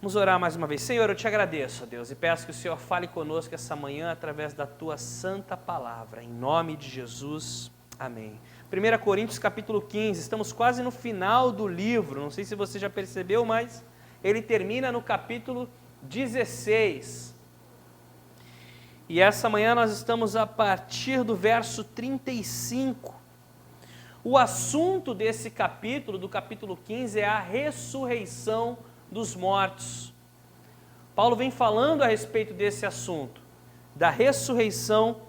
Vamos orar mais uma vez. Senhor, eu te agradeço, ó Deus, e peço que o Senhor fale conosco essa manhã através da tua santa palavra. Em nome de Jesus, amém. 1 Coríntios capítulo 15, estamos quase no final do livro, não sei se você já percebeu, mas ele termina no capítulo 16. E essa manhã nós estamos a partir do verso 35. O assunto desse capítulo, do capítulo 15, é a ressurreição dos mortos. Paulo vem falando a respeito desse assunto, da ressurreição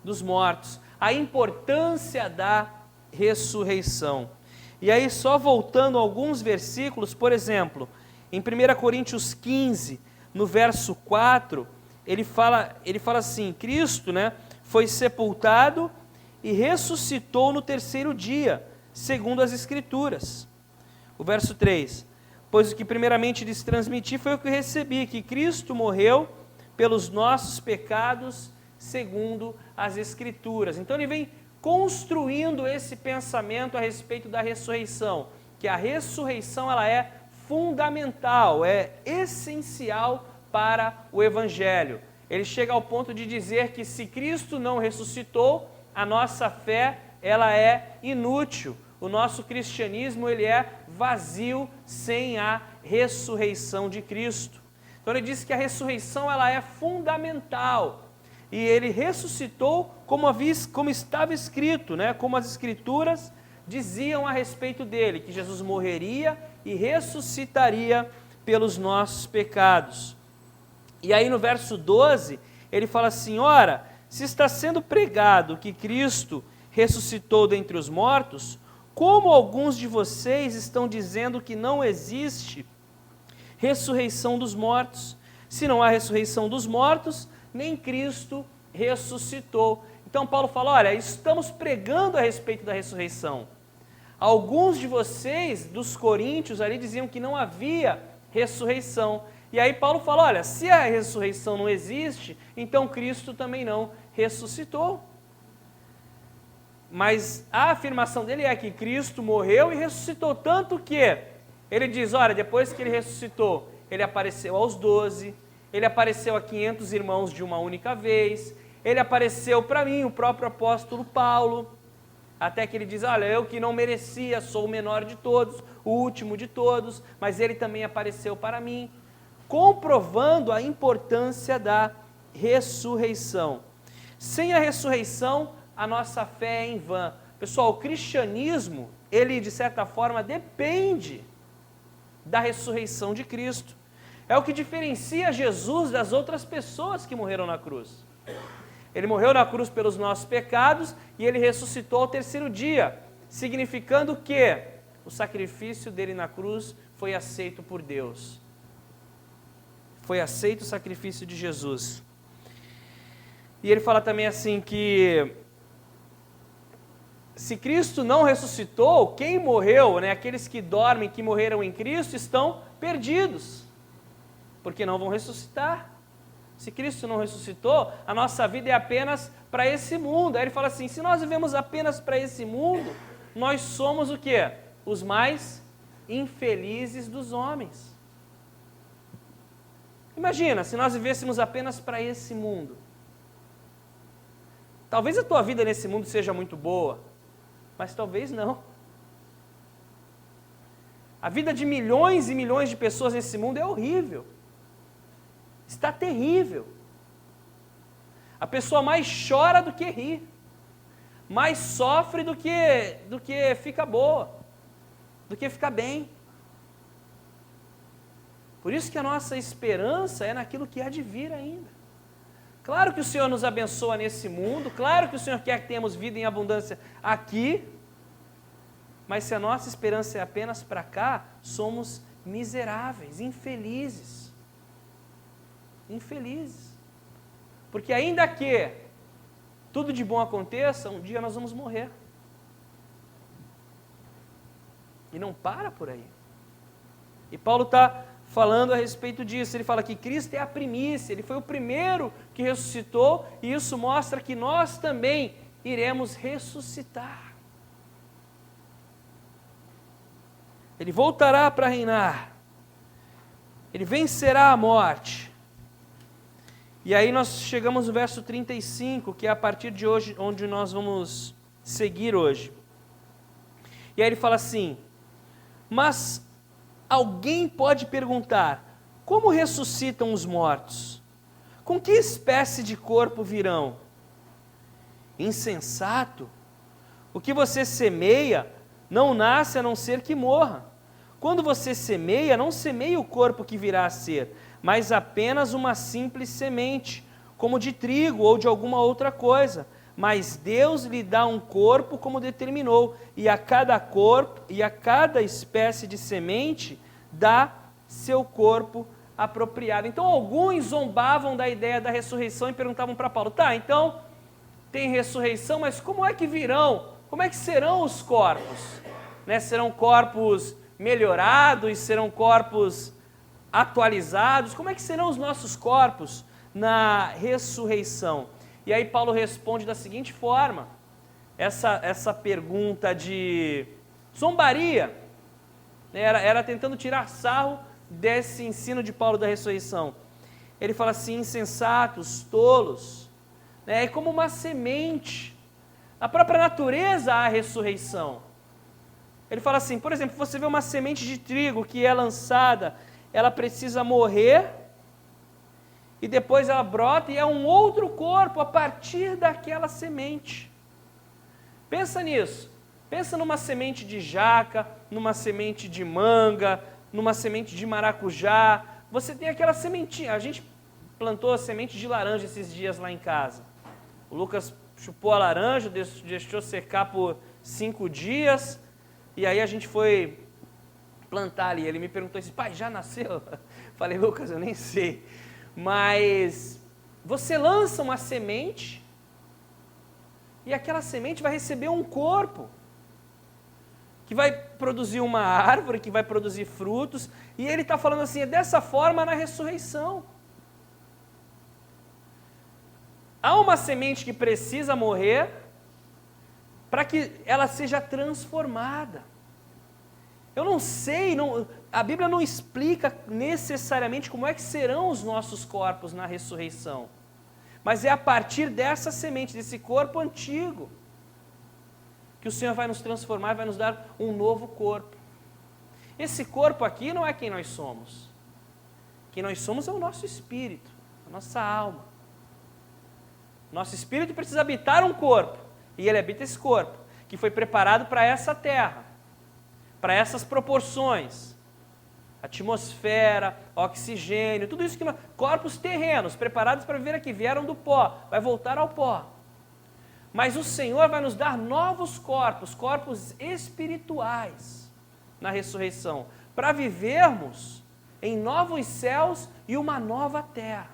dos mortos, a importância da ressurreição. E aí, só voltando a alguns versículos, por exemplo, em 1 Coríntios 15, no verso 4, ele fala assim, Cristo, foi sepultado e ressuscitou no terceiro dia, segundo as Escrituras. O verso 3, pois o que primeiramente lhes transmiti foi o que recebi, que Cristo morreu pelos nossos pecados, segundo as Escrituras. Então ele vem construindo esse pensamento a respeito da ressurreição, que a ressurreição ela é fundamental, é essencial para o Evangelho. Ele chega ao ponto de dizer que se Cristo não ressuscitou, a nossa fé ela é inútil. O nosso cristianismo ele é vazio sem a ressurreição de Cristo. Então ele diz que a ressurreição ela é fundamental. E ele ressuscitou como estava escrito, como as Escrituras diziam a respeito dele, que Jesus morreria e ressuscitaria pelos nossos pecados. E aí no verso 12, ele fala assim, ora, se está sendo pregado que Cristo ressuscitou dentre os mortos, como alguns de vocês estão dizendo que não existe ressurreição dos mortos? Se não há ressurreição dos mortos, nem Cristo ressuscitou. Então Paulo fala, olha, estamos pregando a respeito da ressurreição. Alguns de vocês, dos coríntios ali, diziam que não havia ressurreição. E aí Paulo fala, olha, se a ressurreição não existe, então Cristo também não ressuscitou. Mas a afirmação dele é que Cristo morreu e ressuscitou, tanto que ele diz, olha, depois que ele ressuscitou, ele apareceu aos 12, ele apareceu a 500 irmãos de uma única vez, ele apareceu para mim, o próprio apóstolo Paulo, até que ele diz, olha, eu que não merecia, sou o menor de todos, o último de todos, mas ele também apareceu para mim, comprovando a importância da ressurreição. Sem a ressurreição, a nossa fé é em vão. Pessoal, o cristianismo, ele de certa forma depende da ressurreição de Cristo. É o que diferencia Jesus das outras pessoas que morreram na cruz. Ele morreu na cruz pelos nossos pecados e ele ressuscitou ao terceiro dia, significando que o sacrifício dele na cruz foi aceito por Deus. Foi aceito o sacrifício de Jesus. E ele fala também assim que se Cristo não ressuscitou, quem morreu, aqueles que dormem, que morreram em Cristo, estão perdidos, porque não vão ressuscitar. Se Cristo não ressuscitou, a nossa vida é apenas para esse mundo. Aí ele fala assim, se nós vivemos apenas para esse mundo, nós somos o quê? Os mais infelizes dos homens. Imagina, se nós vivêssemos apenas para esse mundo. Talvez a tua vida nesse mundo seja muito boa, mas talvez não. A vida de milhões e milhões de pessoas nesse mundo é horrível. Está terrível. A pessoa mais chora do que ri. Mais sofre do que fica boa. Do que fica bem. Por isso que a nossa esperança é naquilo que há de vir ainda. Claro que o Senhor nos abençoa nesse mundo, claro que o Senhor quer que tenhamos vida em abundância aqui, mas se a nossa esperança é apenas para cá, somos miseráveis, infelizes. Infelizes. Porque ainda que tudo de bom aconteça, um dia nós vamos morrer. E não para por aí. E Paulo está falando a respeito disso. Ele fala que Cristo é a primícia, ele foi o primeiro que ressuscitou, e isso mostra que nós também iremos ressuscitar. Ele voltará para reinar. Ele vencerá a morte. E aí nós chegamos no verso 35, que é a partir de hoje, onde nós vamos seguir hoje. E aí ele fala assim: mas alguém pode perguntar, como ressuscitam os mortos? Com que espécie de corpo virão? Insensato! O que você semeia não nasce a não ser que morra. Quando você semeia, não semeia o corpo que virá a ser, mas apenas uma simples semente, como de trigo ou de alguma outra coisa. Mas Deus lhe dá um corpo como determinou, e a cada corpo e a cada espécie de semente dá seu corpo apropriado. Então alguns zombavam da ideia da ressurreição e perguntavam para Paulo: tá, então tem ressurreição, mas como é que virão? Como é que serão os corpos? Né? Serão corpos melhorados? Serão corpos atualizados? Como é que serão os nossos corpos na ressurreição? E aí Paulo responde da seguinte forma, essa pergunta de zombaria, era tentando tirar sarro desse ensino de Paulo da ressurreição. Ele fala assim: insensatos, tolos, é como uma semente, na própria natureza há ressurreição. Ele fala assim, por exemplo, você vê uma semente de trigo que é lançada, ela precisa morrer, e depois ela brota e é um outro corpo a partir daquela semente. Pensa nisso. Pensa numa semente de jaca, numa semente de manga, numa semente de maracujá. Você tem aquela sementinha. A gente plantou a semente de laranja esses dias lá em casa. O Lucas chupou a laranja, deixou secar por 5 dias, e aí a gente foi plantar ali. Ele me perguntou assim: pai, já nasceu? Falei: Lucas, eu nem sei. Mas você lança uma semente e aquela semente vai receber um corpo que vai produzir uma árvore, que vai produzir frutos, e ele está falando assim, é dessa forma na ressurreição. Há uma semente que precisa morrer para que ela seja transformada. Eu não sei, a Bíblia não explica necessariamente como é que serão os nossos corpos na ressurreição. Mas é a partir dessa semente, desse corpo antigo, que o Senhor vai nos transformar, vai nos dar um novo corpo. Esse corpo aqui não é quem nós somos. Quem nós somos é o nosso espírito, a nossa alma. Nosso espírito precisa habitar um corpo, e ele habita esse corpo, que foi preparado para essa terra, para essas proporções, atmosfera, oxigênio, tudo isso que nós, corpos terrenos, preparados para viver aqui, vieram do pó, vai voltar ao pó. Mas o Senhor vai nos dar novos corpos, corpos espirituais na ressurreição, para vivermos em novos céus e uma nova terra.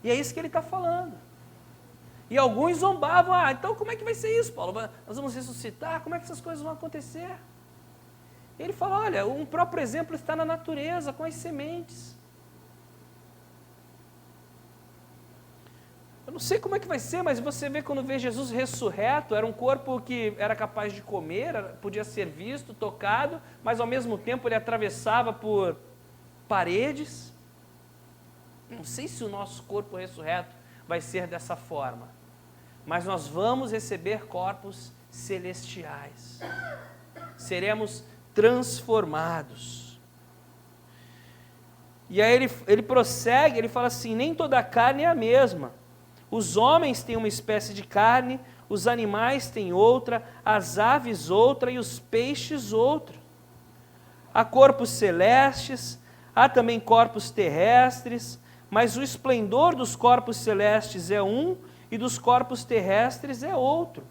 E é isso que ele está falando. E alguns zombavam: então como é que vai ser isso, Paulo? Nós vamos ressuscitar? Como é que essas coisas vão acontecer? E ele fala: olha, um próprio exemplo está na natureza, com as sementes. Eu não sei como é que vai ser, mas você vê quando vê Jesus ressurreto, era um corpo que era capaz de comer, podia ser visto, tocado, mas ao mesmo tempo ele atravessava por paredes. Não sei se o nosso corpo ressurreto vai ser dessa forma, mas nós vamos receber corpos celestiais. Seremos transformados. E aí ele prossegue, ele fala assim: nem toda carne é a mesma. Os homens têm uma espécie de carne, os animais têm outra, as aves outra e os peixes outra. Há corpos celestes, há também corpos terrestres, mas o esplendor dos corpos celestes é um e dos corpos terrestres é outro.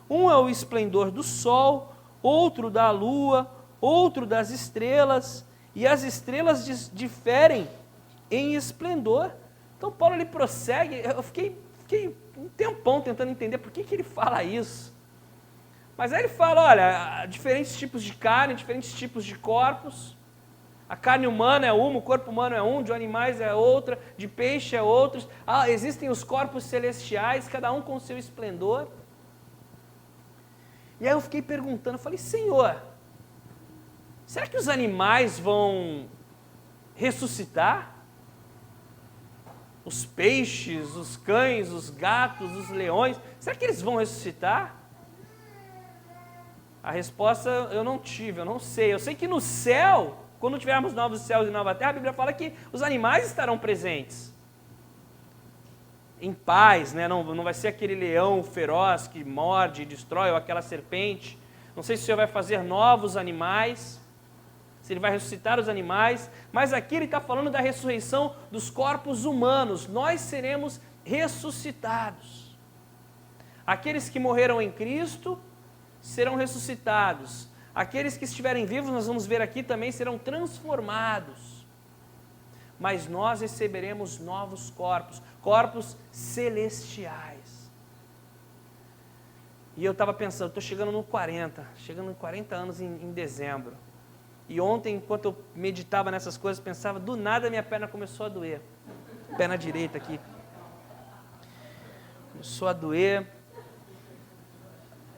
Um é o esplendor do sol, outro da lua, outro das estrelas, e as estrelas diferem em esplendor. Então Paulo ele prossegue, eu fiquei um tempão tentando entender por que ele fala isso. Mas aí ele fala: olha, diferentes tipos de carne, diferentes tipos de corpos. A carne humana é uma, o corpo humano é um, de animais é outra, de peixe é outro. Existem os corpos celestiais, cada um com o seu esplendor. E aí eu fiquei perguntando, eu falei: Senhor, será que os animais vão ressuscitar? Os peixes, os cães, os gatos, os leões, será que eles vão ressuscitar? A resposta eu não tive, eu não sei. Eu sei que no céu, quando tivermos novos céus e nova terra, a Bíblia fala que os animais estarão presentes. Em paz, né? Não vai ser aquele leão feroz que morde e destrói, ou aquela serpente. Não sei se o Senhor vai fazer novos animais, se Ele vai ressuscitar os animais, mas aqui Ele está falando da ressurreição dos corpos humanos. Nós seremos ressuscitados. Aqueles que morreram em Cristo serão ressuscitados. Aqueles que estiverem vivos, nós vamos ver aqui também, serão transformados. Mas nós receberemos novos corpos, corpos celestiais. E eu estava pensando, estou chegando em 40 anos em dezembro. E ontem, enquanto eu meditava nessas coisas, pensava, do nada minha perna começou a doer. Perna direita aqui. Começou a doer.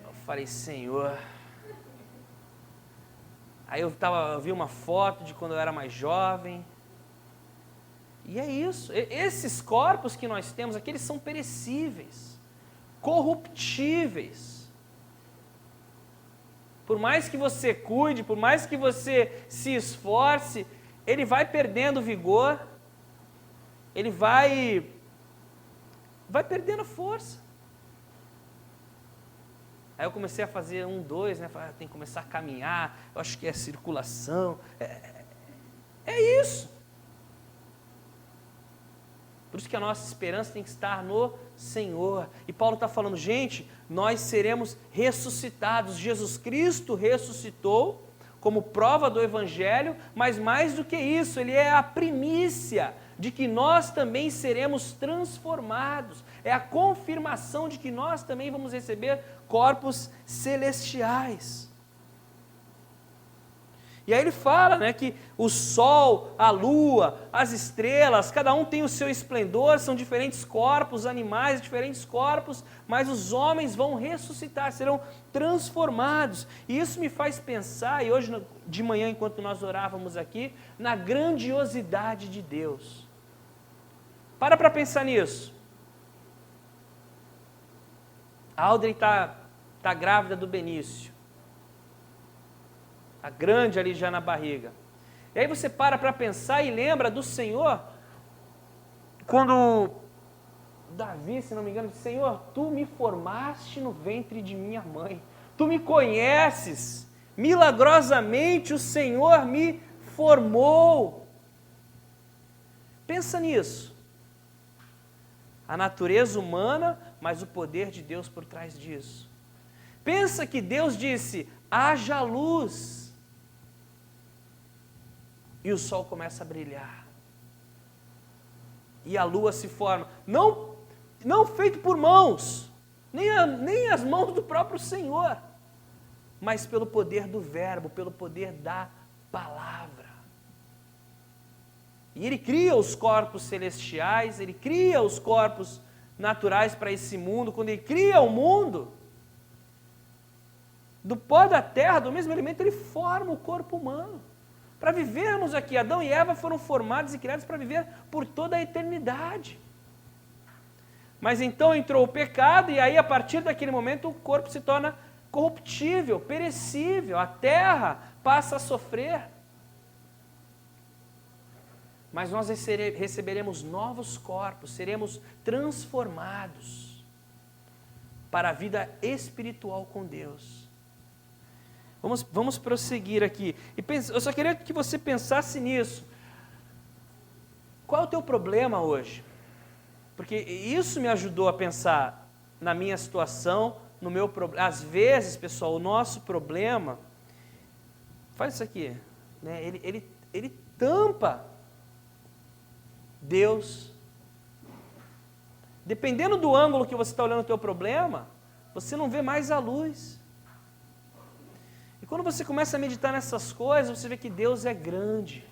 Eu falei, Senhor. Aí eu vi uma foto de quando eu era mais jovem. E é isso. Esses corpos que nós temos aqui, eles são perecíveis, corruptíveis. Por mais que você cuide, por mais que você se esforce, ele vai perdendo vigor, ele vai perdendo força. Aí eu comecei a fazer 1, 2, né? Falei, tem que começar a caminhar, eu acho que é circulação. É isso. Por isso que a nossa esperança tem que estar no Senhor. E Paulo está falando, gente, nós seremos ressuscitados. Jesus Cristo ressuscitou como prova do Evangelho, mas mais do que isso, Ele é a primícia de que nós também seremos transformados. É a confirmação de que nós também vamos receber corpos celestiais. E aí ele fala, né, que o sol, a lua, as estrelas, cada um tem o seu esplendor, são diferentes corpos, animais, diferentes corpos, mas os homens vão ressuscitar, serão transformados. E isso me faz pensar, e hoje de manhã, enquanto nós orávamos aqui, na grandiosidade de Deus. Para pensar nisso. A Audrey está grávida do Benício. Está grande ali já na barriga. E aí você para pensar e lembra do Senhor, quando Davi, se não me engano, disse, Senhor, Tu me formaste no ventre de minha mãe, Tu me conheces, milagrosamente o Senhor me formou. Pensa nisso. A natureza humana, mas o poder de Deus por trás disso. Pensa que Deus disse, haja luz. E o sol começa a brilhar. E a lua se forma. Não feito por mãos, nem as mãos do próprio Senhor, mas pelo poder do verbo, pelo poder da palavra. E Ele cria os corpos celestiais, Ele cria os corpos naturais para esse mundo. Quando Ele cria o mundo, do pó da terra, do mesmo elemento, Ele forma o corpo humano. Para vivermos aqui, Adão e Eva foram formados e criados para viver por toda a eternidade. Mas então entrou o pecado e aí a partir daquele momento o corpo se torna corruptível, perecível, a terra passa a sofrer. Mas nós receberemos novos corpos, seremos transformados para a vida espiritual com Deus. Vamos prosseguir aqui. Eu só queria que você pensasse nisso. Qual é o teu problema hoje? Porque isso me ajudou a pensar na minha situação, no meu problema. Às vezes, pessoal, o nosso problema, faz isso aqui, né? Ele tampa Deus. Dependendo do ângulo que você está olhando o teu problema, você não vê mais a luz. E quando você começa a meditar nessas coisas, você vê que Deus é grande,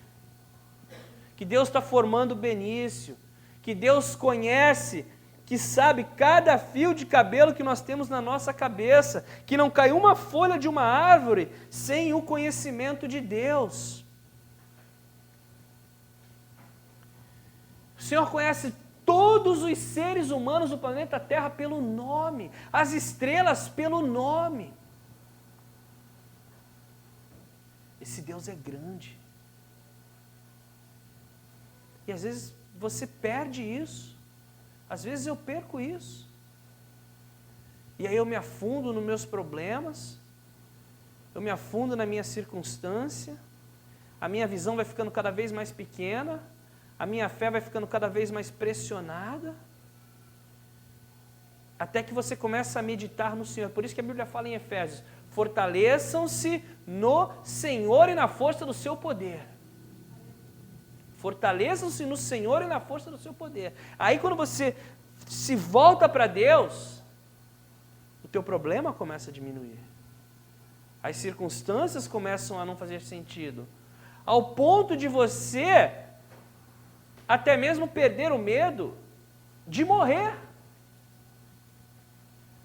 que Deus está formando o Benício, que Deus conhece, que sabe cada fio de cabelo que nós temos na nossa cabeça, que não cai uma folha de uma árvore sem o conhecimento de Deus. O Senhor conhece todos os seres humanos do planeta Terra pelo nome, as estrelas pelo nome. Esse Deus é grande. E às vezes você perde isso. Às vezes eu perco isso. E aí eu me afundo nos meus problemas, eu me afundo na minha circunstância, a minha visão vai ficando cada vez mais pequena, a minha fé vai ficando cada vez mais pressionada, até que você começa a meditar no Senhor. Por isso que a Bíblia fala em Efésios, fortaleçam-se no Senhor e na força do seu poder. Fortaleçam-se no Senhor e na força do seu poder. Aí quando você se volta para Deus, o teu problema começa a diminuir. As circunstâncias começam a não fazer sentido. Ao ponto de você até mesmo perder o medo de morrer.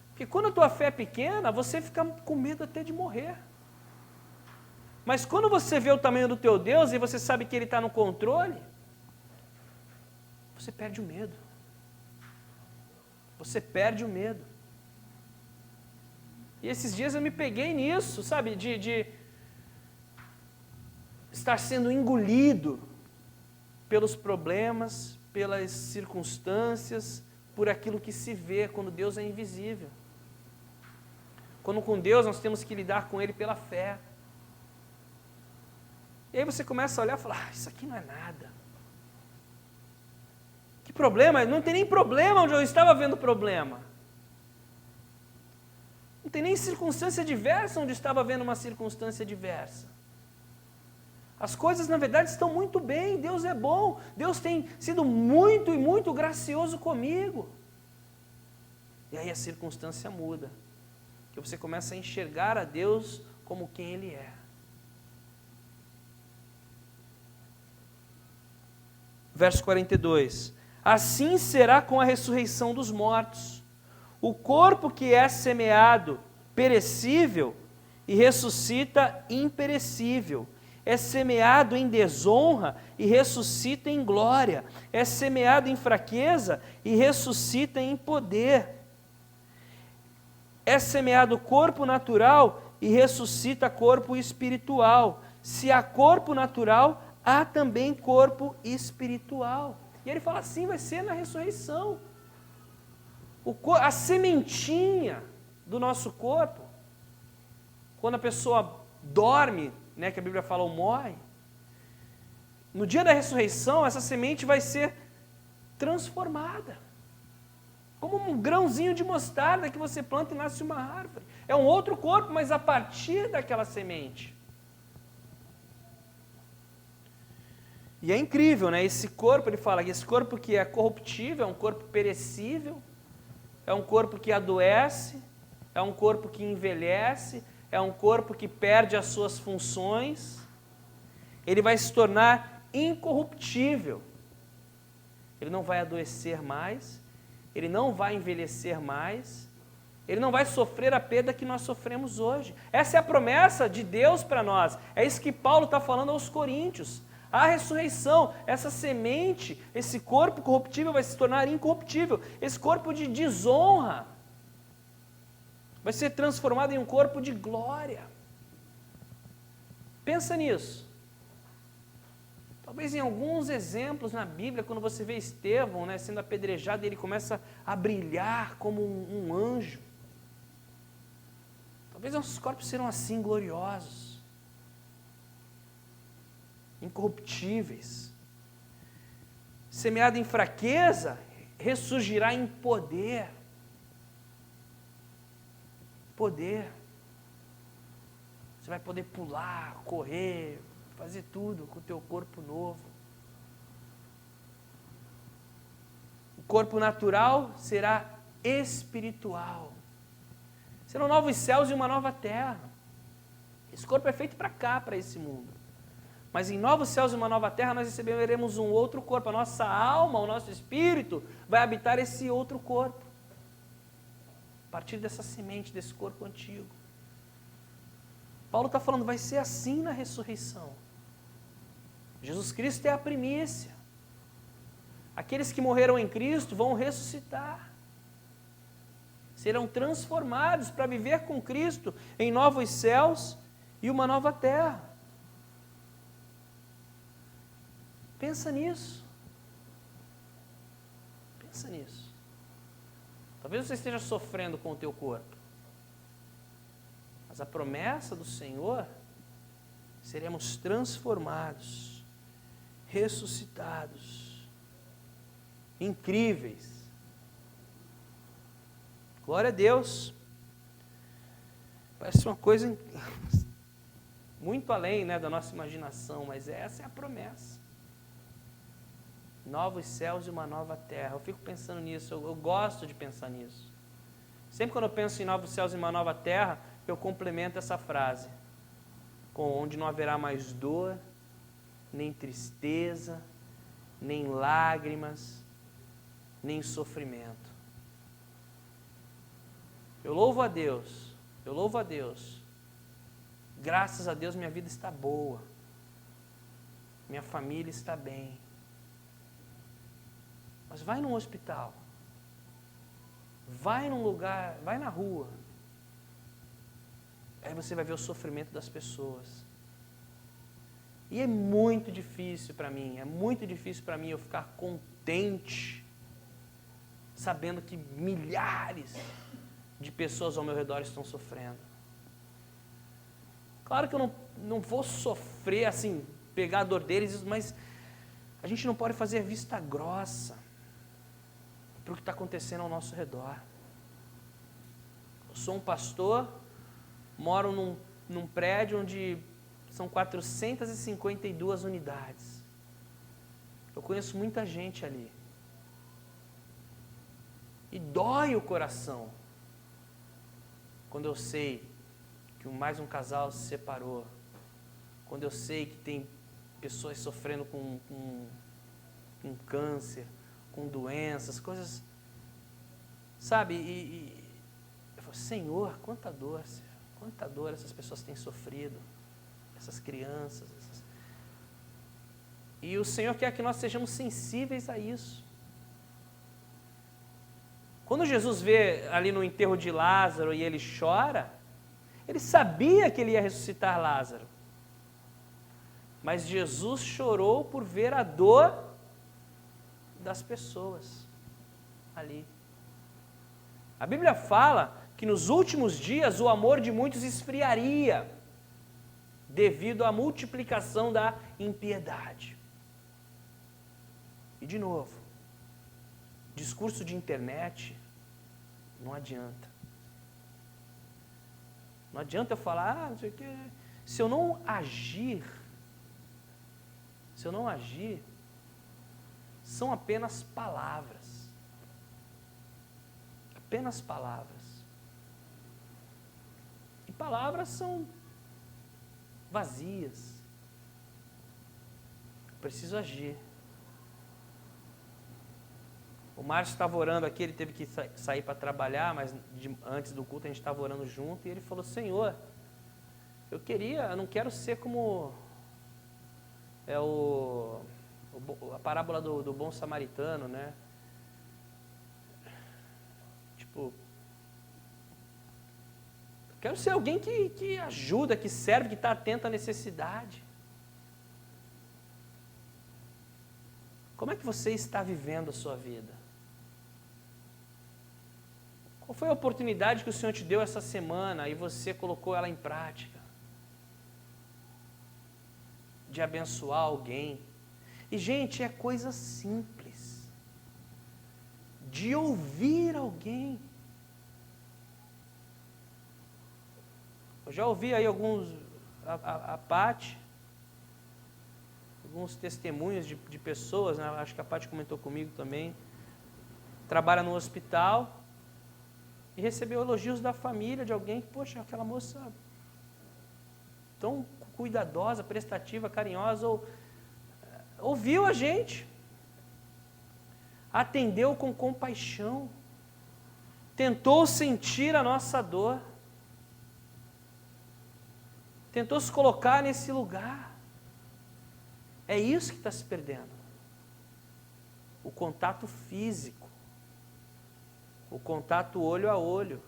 Porque quando a tua fé é pequena, você fica com medo até de morrer. Mas quando você vê o tamanho do teu Deus e você sabe que Ele está no controle, você perde o medo. Você perde o medo. E esses dias eu me peguei nisso, sabe, de estar sendo engolido pelos problemas, pelas circunstâncias, por aquilo que se vê, quando Deus é invisível. Quando com Deus nós temos que lidar com Ele pela fé. E aí você começa a olhar e falar, isso aqui não é nada. Que problema? Não tem nem problema onde eu estava vendo problema. Não tem nem circunstância diversa onde eu estava vendo uma circunstância diversa. As coisas, na verdade, estão muito bem, Deus é bom, Deus tem sido muito e muito gracioso comigo. E aí a circunstância muda, que você começa a enxergar a Deus como quem Ele é. Verso 42, assim será com a ressurreição dos mortos. O corpo que é semeado perecível e ressuscita imperecível. É semeado em desonra e ressuscita em glória. É semeado em fraqueza e ressuscita em poder. É semeado corpo natural e ressuscita corpo espiritual. Se há corpo natural, há também corpo espiritual. E ele fala assim, vai ser na ressurreição. A sementinha do nosso corpo, quando a pessoa dorme, né, que a Bíblia fala, ou morre, no dia da ressurreição, essa semente vai ser transformada. Como um grãozinho de mostarda que você planta e nasce uma árvore. É um outro corpo, mas a partir daquela semente. E é incrível, né? Esse corpo, ele fala que esse corpo que é corruptível, é um corpo perecível, é um corpo que adoece, é um corpo que envelhece, é um corpo que perde as suas funções, ele vai se tornar incorruptível. Ele não vai adoecer mais, ele não vai envelhecer mais, ele não vai sofrer a perda que nós sofremos hoje. Essa é a promessa de Deus para nós. É isso que Paulo está falando aos Coríntios. A ressurreição, essa semente, esse corpo corruptível vai se tornar incorruptível. Esse corpo de desonra vai ser transformado em um corpo de glória. Pensa nisso. Talvez em alguns exemplos na Bíblia, quando você vê Estevão, né, sendo apedrejado, ele começa a brilhar como um anjo. Talvez nossos corpos serão assim, gloriosos, incorruptíveis. Semeado em fraqueza, ressurgirá em poder. Poder. Você vai poder pular, correr, fazer tudo com o teu corpo novo. O corpo natural será espiritual. Serão novos céus e uma nova terra. Esse corpo é feito para cá, para esse mundo. Mas em novos céus e uma nova terra nós receberemos um outro corpo. A nossa alma, o nosso espírito vai habitar esse outro corpo. A partir dessa semente, desse corpo antigo. Paulo está falando, vai ser assim na ressurreição. Jesus Cristo é a primícia. Aqueles que morreram em Cristo vão ressuscitar. Serão transformados para viver com Cristo em novos céus e uma nova terra. Pensa nisso. Pensa nisso. Talvez você esteja sofrendo com o teu corpo. Mas a promessa do Senhor, seremos transformados, ressuscitados, incríveis. Glória a Deus. Parece uma coisa muito além, né, da nossa imaginação, mas essa é a promessa. Novos céus e uma nova terra. Eu fico pensando nisso, eu gosto de pensar nisso. Sempre quando eu penso em novos céus e uma nova terra, eu complemento essa frase, onde não haverá mais dor, nem tristeza, nem lágrimas, nem sofrimento. Eu louvo a Deus, graças a Deus minha vida está boa, minha família está bem. Mas vai num hospital, vai num lugar, vai na rua, aí você vai ver o sofrimento das pessoas. E é muito difícil para mim eu ficar contente, sabendo que milhares de pessoas ao meu redor estão sofrendo. Claro que eu não vou sofrer assim, pegar a dor deles, mas a gente não pode fazer vista grossa para o que está acontecendo ao nosso redor. Eu sou um pastor, moro num prédio onde são 452 unidades. Eu conheço muita gente ali. E dói o coração quando eu sei que mais um casal se separou, quando eu sei que tem pessoas sofrendo com câncer, com doenças, coisas, sabe? E eu falo, Senhor, quanta dor essas pessoas têm sofrido, essas crianças. E o Senhor quer que nós sejamos sensíveis a isso. Quando Jesus vê ali no enterro de Lázaro e ele chora, ele sabia que ele ia ressuscitar Lázaro. Mas Jesus chorou por ver a dor das pessoas ali. A Bíblia fala que nos últimos dias o amor de muitos esfriaria devido à multiplicação da impiedade. E de novo, discurso de internet não adianta. Não adianta eu falar, não sei o quê. Se eu não agir, são apenas palavras. Apenas palavras. E palavras são vazias. Eu preciso agir. O Márcio estava orando aqui, ele teve que sair para trabalhar, mas antes do culto a gente estava orando junto, e ele falou, Senhor, eu não quero ser como a parábola do bom samaritano, né? Tipo, eu quero ser alguém que ajuda, que serve, que está atento à necessidade. Como é que você está vivendo a sua vida? Qual foi a oportunidade que o Senhor te deu essa semana e você colocou ela em prática? De abençoar alguém. E, gente, é coisa simples. De ouvir alguém. Eu já ouvi aí a Paty, alguns testemunhos de pessoas, né? Acho que a Paty comentou comigo também, trabalha no hospital e recebeu elogios da família de alguém que, poxa, aquela moça tão cuidadosa, prestativa, carinhosa, ouviu a gente, atendeu com compaixão, tentou sentir a nossa dor, tentou se colocar nesse lugar. É isso que está se perdendo. o contato físico, o contato olho a olho,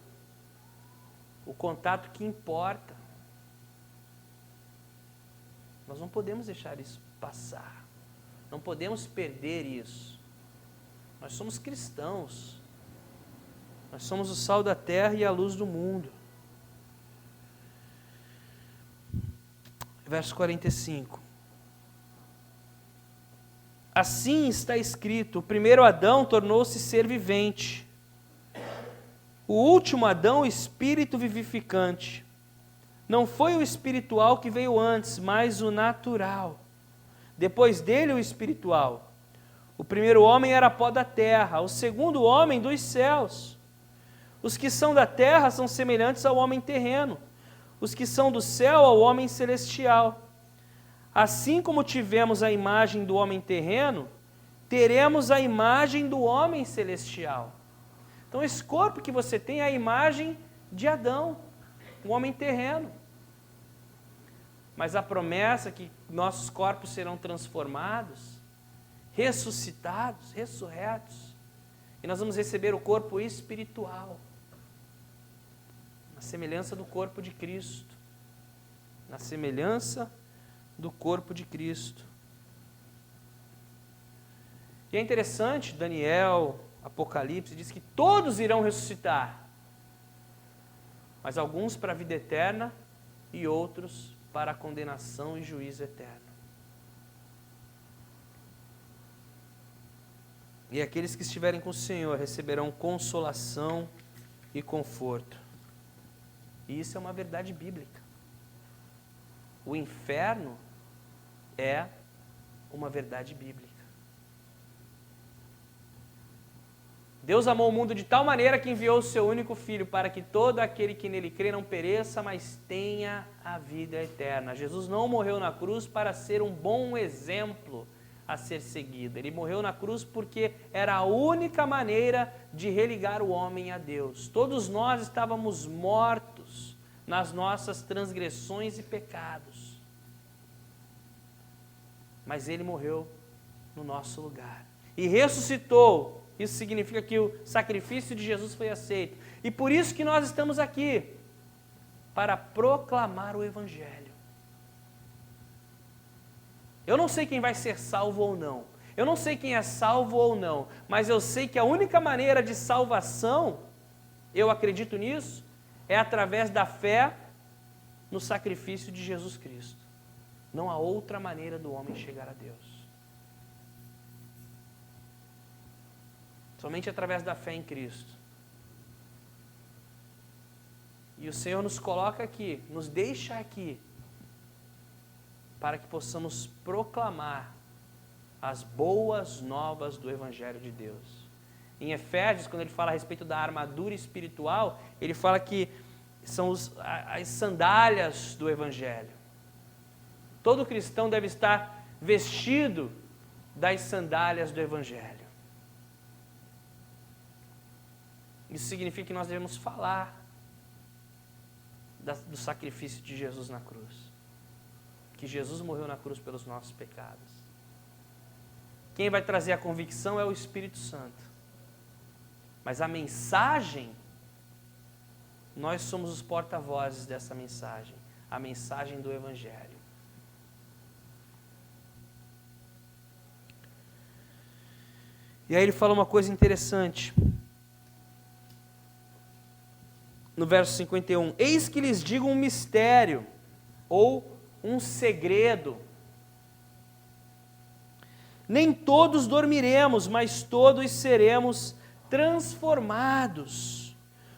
o contato que importa. Nós não podemos deixar isso passar, não podemos perder isso. Nós somos cristãos, nós somos o sal da terra e a luz do mundo. Verso 45. Assim está escrito: o primeiro Adão tornou-se ser vivente, o último Adão, espírito vivificante. Não foi o espiritual que veio antes, mas o natural. Depois dele, o espiritual. O primeiro homem era pó da terra, o segundo homem dos céus. Os que são da terra são semelhantes ao homem terreno, os que são do céu ao homem celestial. Assim como tivemos a imagem do homem terreno, teremos a imagem do homem celestial. Então esse corpo que você tem é a imagem de Adão, o homem terreno. Mas a promessa que nossos corpos serão transformados, ressuscitados, ressurretos, e nós vamos receber o corpo espiritual, na semelhança do corpo de Cristo, na semelhança do corpo de Cristo. E é interessante, Daniel, Apocalipse, diz que todos irão ressuscitar, mas alguns para a vida eterna e outros para a condenação e juízo eterno. E aqueles que estiverem com o Senhor receberão consolação e conforto. E isso é uma verdade bíblica. O inferno é uma verdade bíblica. Deus amou o mundo de tal maneira que enviou o seu único Filho para que todo aquele que nele crê não pereça, mas tenha a vida eterna. Jesus não morreu na cruz para ser um bom exemplo a ser seguido. Ele morreu na cruz porque era a única maneira de religar o homem a Deus. Todos nós estávamos mortos nas nossas transgressões e pecados. Mas Ele morreu no nosso lugar. E ressuscitou. Isso significa que o sacrifício de Jesus foi aceito. E por isso que nós estamos aqui, para proclamar o Evangelho. Eu não sei quem vai ser salvo ou não. Eu não sei quem é salvo ou não. Mas eu sei que a única maneira de salvação, eu acredito nisso, é através da fé no sacrifício de Jesus Cristo. Não há outra maneira do homem chegar a Deus. Somente através da fé em Cristo. E o Senhor nos coloca aqui, nos deixa aqui, para que possamos proclamar as boas novas do Evangelho de Deus. Em Efésios, quando ele fala a respeito da armadura espiritual, ele fala que são as sandálias do Evangelho. Todo cristão deve estar vestido das sandálias do Evangelho. Isso significa que nós devemos falar do sacrifício de Jesus na cruz. Que Jesus morreu na cruz pelos nossos pecados. Quem vai trazer a convicção é o Espírito Santo. Mas a mensagem, nós somos os porta-vozes dessa mensagem. A mensagem do Evangelho. E aí ele fala uma coisa interessante. No verso 51, eis que lhes digo um mistério, ou um segredo. Nem todos dormiremos, mas todos seremos transformados.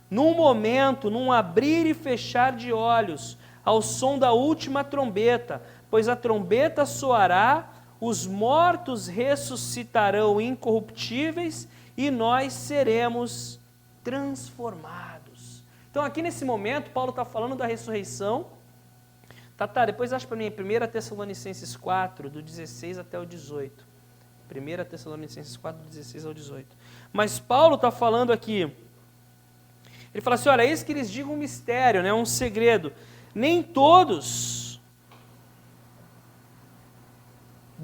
Num momento, num abrir e fechar de olhos, ao som da última trombeta, pois a trombeta soará, os mortos ressuscitarão incorruptíveis e nós seremos transformados. Então aqui nesse momento, Paulo está falando da ressurreição. Depois acha para mim, 1 Tessalonicenses 4, do 16 até o 18. 1 Tessalonicenses 4, do 16 ao 18. Mas Paulo está falando aqui, ele fala assim, olha, eis que lhes digo um mistério, né, um segredo. Nem todos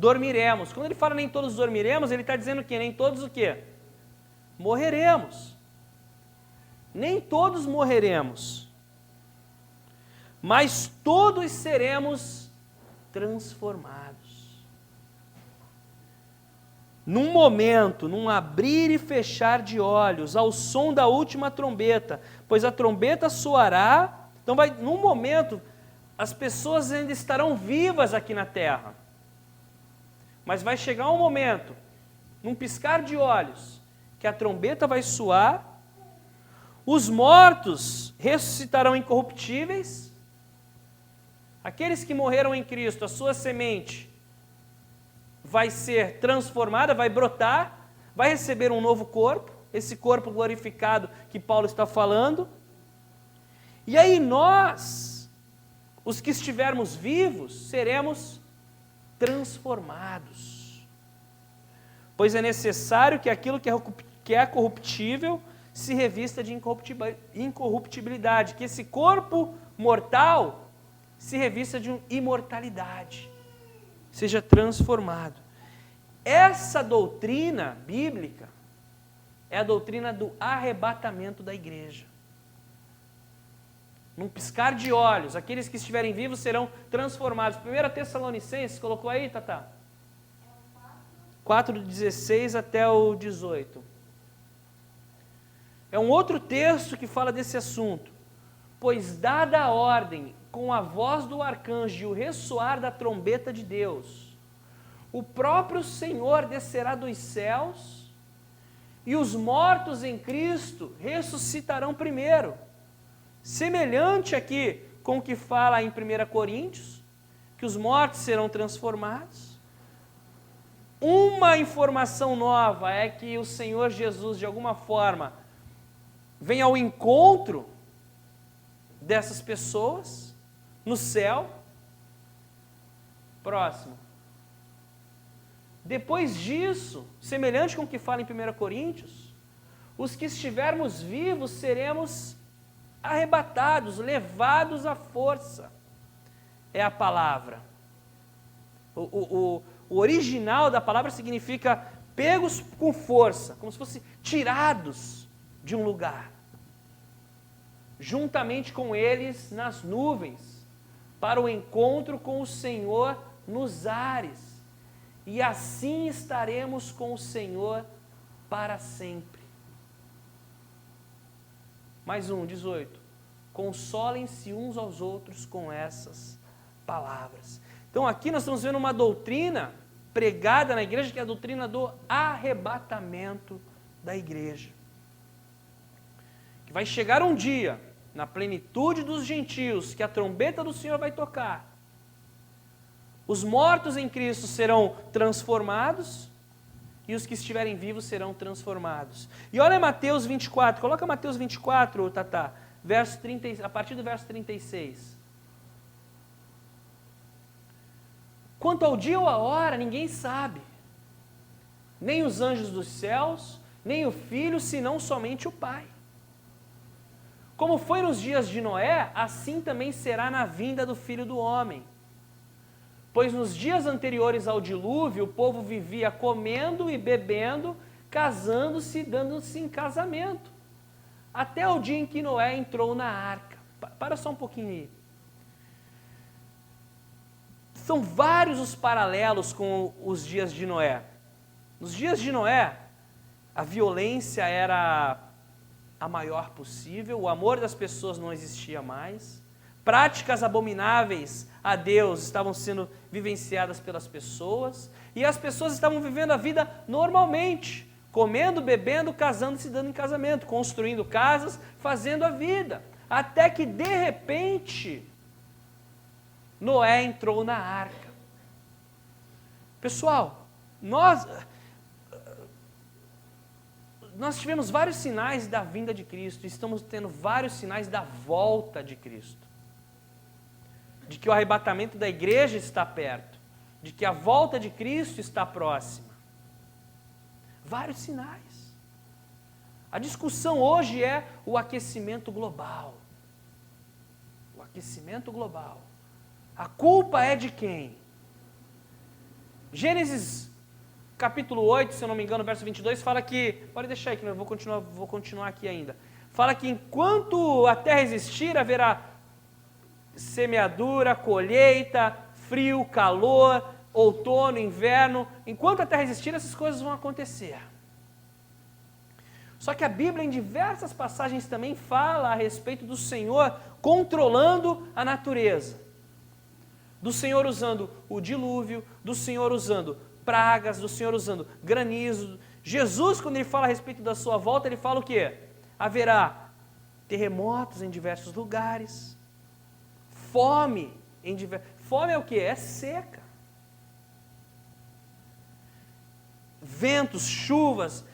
dormiremos. Quando ele fala nem todos dormiremos, ele está dizendo que nem todos o quê? Morreremos. Nem todos morreremos. Mas todos seremos transformados. Num momento, num abrir e fechar de olhos, ao som da última trombeta, pois a trombeta soará, então num momento, as pessoas ainda estarão vivas aqui na terra. Mas vai chegar um momento, num piscar de olhos, que a trombeta vai soar, os mortos ressuscitarão incorruptíveis, aqueles que morreram em Cristo, a sua semente vai ser transformada, vai brotar, vai receber um novo corpo, esse corpo glorificado que Paulo está falando. E aí nós, os que estivermos vivos, seremos transformados. Pois é necessário que aquilo que é corruptível se revista de incorruptibilidade, que esse corpo mortal se revista de imortalidade, seja transformado. Essa doutrina bíblica é a doutrina do arrebatamento da igreja. Num piscar de olhos, aqueles que estiverem vivos serão transformados. 1 Tessalonicenses, colocou aí, Tatá? 4, 16 até o 18. É um outro texto que fala desse assunto. Pois dada a ordem, com a voz do arcanjo e o ressoar da trombeta de Deus, o próprio Senhor descerá dos céus e os mortos em Cristo ressuscitarão primeiro. Semelhante aqui com o que fala em 1 Coríntios, que os mortos serão transformados. Uma informação nova é que o Senhor Jesus, de alguma forma, vem ao encontro dessas pessoas no céu. Próximo. Depois disso, semelhante com o que fala em 1 Coríntios, os que estivermos vivos seremos arrebatados, levados à força. É a palavra. O original da palavra significa pegos com força, como se fossem tirados de um lugar. Juntamente com eles nas nuvens, para o encontro com o Senhor nos ares. E assim estaremos com o Senhor para sempre. Mais 18. Consolem-se uns aos outros com essas palavras. Então aqui nós estamos vendo uma doutrina pregada na igreja, que é a doutrina do arrebatamento da igreja. Que vai chegar um dia, na plenitude dos gentios, que a trombeta do Senhor vai tocar. Os mortos em Cristo serão transformados e os que estiverem vivos serão transformados. E olha Mateus 24, coloca Mateus 24, Tatá, verso 30, a partir do verso 36. Quanto ao dia ou a hora, ninguém sabe, nem os anjos dos céus, nem o Filho, senão somente o Pai. Como foi nos dias de Noé, assim também será na vinda do Filho do Homem. Pois nos dias anteriores ao dilúvio, o povo vivia comendo e bebendo, casando-se e dando-se em casamento, até o dia em que Noé entrou na arca. Para só um pouquinho aí. São vários os paralelos com os dias de Noé. Nos dias de Noé, a violência era a maior possível, o amor das pessoas não existia mais, práticas abomináveis a Deus estavam sendo vivenciadas pelas pessoas, e as pessoas estavam vivendo a vida normalmente, comendo, bebendo, casando-se e dando em casamento, construindo casas, fazendo a vida, até que de repente Noé entrou na arca. Pessoal, nós tivemos vários sinais da vinda de Cristo, e estamos tendo vários sinais da volta de Cristo. De que o arrebatamento da igreja está perto, de que a volta de Cristo está próxima. Vários sinais. A discussão hoje é o aquecimento global. O aquecimento global. A culpa é de quem? Gênesis capítulo 8, se eu não me engano, verso 22, fala que, pode deixar aí que eu vou continuar aqui ainda, fala que enquanto a terra existir, haverá semeadura, colheita, frio, calor, outono, inverno, enquanto a terra existir, essas coisas vão acontecer. Só que a Bíblia, em diversas passagens, também fala a respeito do Senhor controlando a natureza. Do Senhor usando o dilúvio, do Senhor usando pragas, do Senhor usando granizo. Jesus, quando ele fala a respeito da sua volta, ele fala o quê? Haverá terremotos em diversos lugares, fome em diversos... Fome é o quê? É seca. Ventos, chuvas.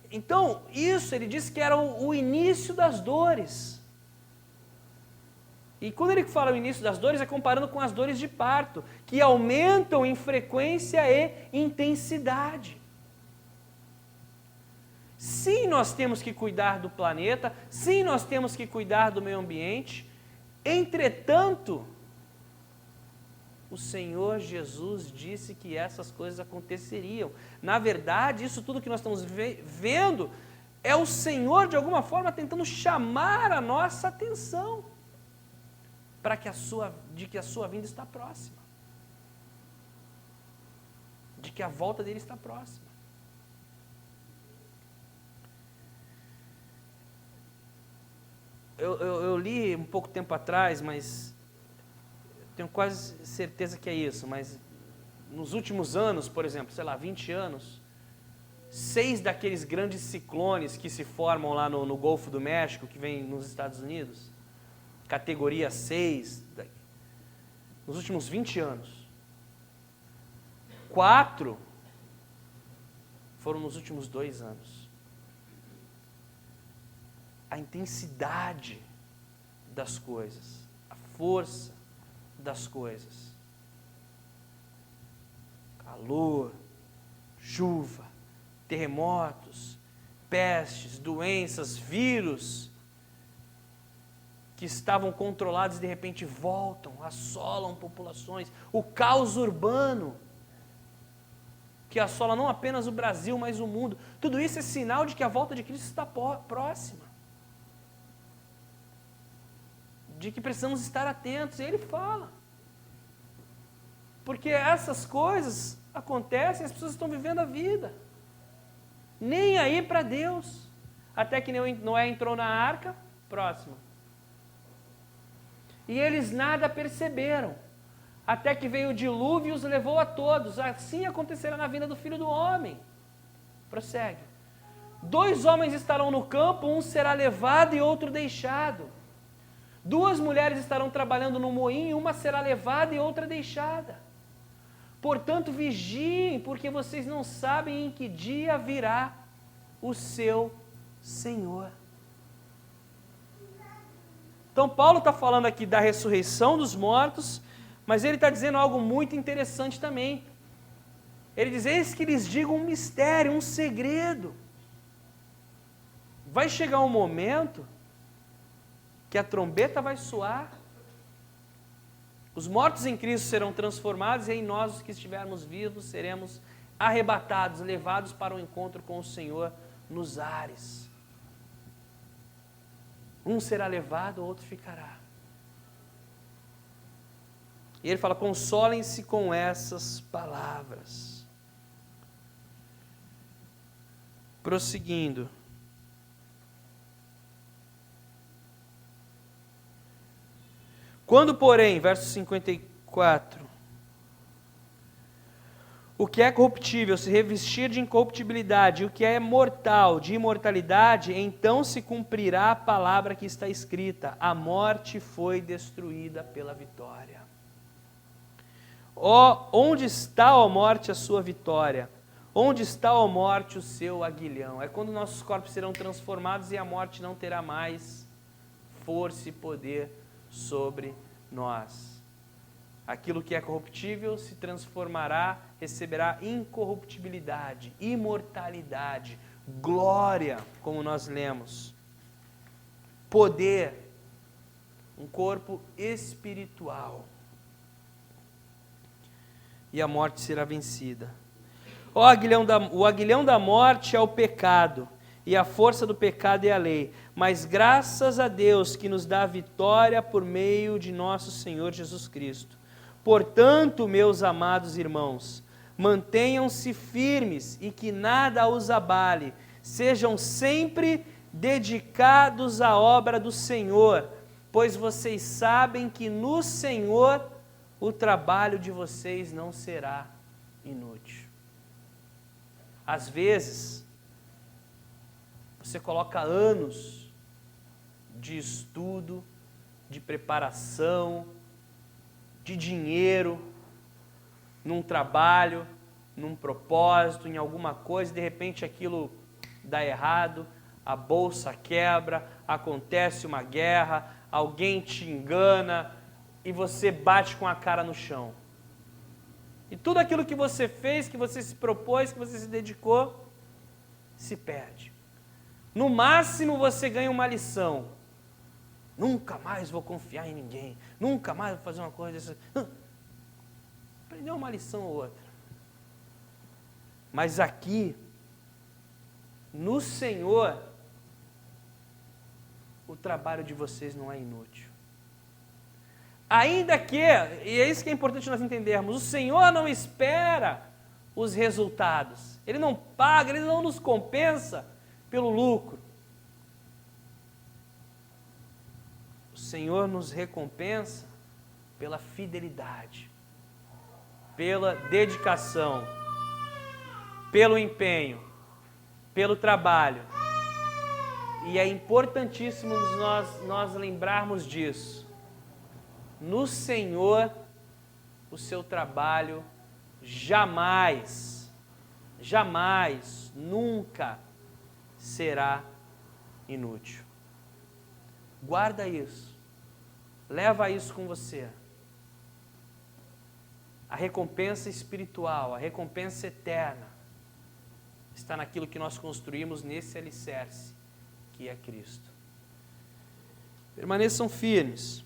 Então, isso ele disse que era o início das dores. E quando ele fala o início das dores, é comparando com as dores de parto, que aumentam em frequência e intensidade. Sim, nós temos que cuidar do planeta, sim, nós temos que cuidar do meio ambiente, entretanto, o Senhor Jesus disse que essas coisas aconteceriam. Na verdade, isso tudo que nós estamos vendo é o Senhor, de alguma forma, tentando chamar a nossa atenção para que de que a sua vinda está próxima, de que a volta dele está próxima. Eu li um pouco tempo atrás, mas tenho quase certeza que é isso, mas nos últimos anos, por exemplo, 20 anos, 6 daqueles grandes ciclones que se formam lá no Golfo do México, que vem nos Estados Unidos, categoria 6, nos últimos 20 anos, 4 foram nos últimos 2 anos. A intensidade das coisas, a força das coisas, calor, chuva, terremotos, pestes, doenças, vírus, que estavam controlados e de repente voltam, assolam populações, o caos urbano, que assola não apenas o Brasil, mas o mundo. Tudo isso é sinal de que a volta de Cristo está próxima, de que precisamos estar atentos, e ele fala. Porque essas coisas acontecem, as pessoas estão vivendo a vida, nem aí para Deus, até que Noé entrou na arca, próximo. E eles nada perceberam, até que veio o dilúvio e os levou a todos. Assim acontecerá na vinda do Filho do Homem. Prossegue. 2 homens estarão no campo, um será levado e outro deixado. 2 mulheres estarão trabalhando no moinho, uma será levada e outra deixada. Portanto, vigiem, porque vocês não sabem em que dia virá o seu Senhor. Então, Paulo está falando aqui da ressurreição dos mortos, mas ele está dizendo algo muito interessante também. Ele diz: eis que lhes digo um mistério, um segredo. Vai chegar um momento que a trombeta vai soar, os mortos em Cristo serão transformados, e em nós, os que estivermos vivos, seremos arrebatados, levados para o encontro com o Senhor nos ares. Um será levado, o outro ficará. E ele fala: consolem-se com essas palavras. Prosseguindo. Quando, porém, verso 54, o que é corruptível se revestir de incorruptibilidade, e o que é mortal de imortalidade, então se cumprirá a palavra que está escrita: a morte foi destruída pela vitória. Onde está, ó morte, a sua vitória? Onde está, ó morte, o seu aguilhão? É quando nossos corpos serão transformados e a morte não terá mais força e poder sobre nós. Aquilo que é corruptível se transformará, receberá incorruptibilidade, imortalidade, glória, como nós lemos, poder, um corpo espiritual. e a morte será vencida. O aguilhão da morte é o pecado, e a força do pecado é a lei. Mas graças a Deus que nos dá a vitória por meio de nosso Senhor Jesus Cristo. Portanto, meus amados irmãos, mantenham-se firmes e que nada os abale. Sejam sempre dedicados à obra do Senhor, pois vocês sabem que no Senhor o trabalho de vocês não será inútil. Às vezes, você coloca anos de estudo, de preparação, de dinheiro, num trabalho, num propósito, em alguma coisa, e de repente aquilo dá errado, a bolsa quebra, acontece uma guerra, alguém te engana e você bate com a cara no chão. E tudo aquilo que você fez, que você se propôs, que você se dedicou, se perde. No máximo você ganha uma lição. Nunca mais vou confiar em ninguém. Nunca mais vou fazer uma coisa dessa. Aprendeu uma lição ou outra. Mas aqui, no Senhor, o trabalho de vocês não é inútil. Ainda que, e é isso que é importante nós entendermos, o Senhor não espera os resultados. Ele não paga, Ele não nos compensa pelo lucro. O Senhor nos recompensa pela fidelidade, pela dedicação, pelo empenho, pelo trabalho. E é importantíssimo nós lembrarmos disso. No Senhor, o seu trabalho jamais, nunca será inútil. Guarda isso. Leva isso com você. A recompensa espiritual, a recompensa eterna, está naquilo que nós construímos nesse alicerce, que é Cristo. Permaneçam firmes.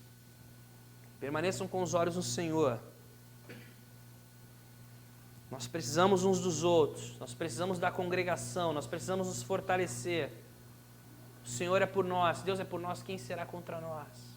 Permaneçam com os olhos no Senhor. Nós precisamos uns dos outros, nós precisamos da congregação, nós precisamos nos fortalecer. O Senhor é por nós, Deus é por nós, quem será contra nós?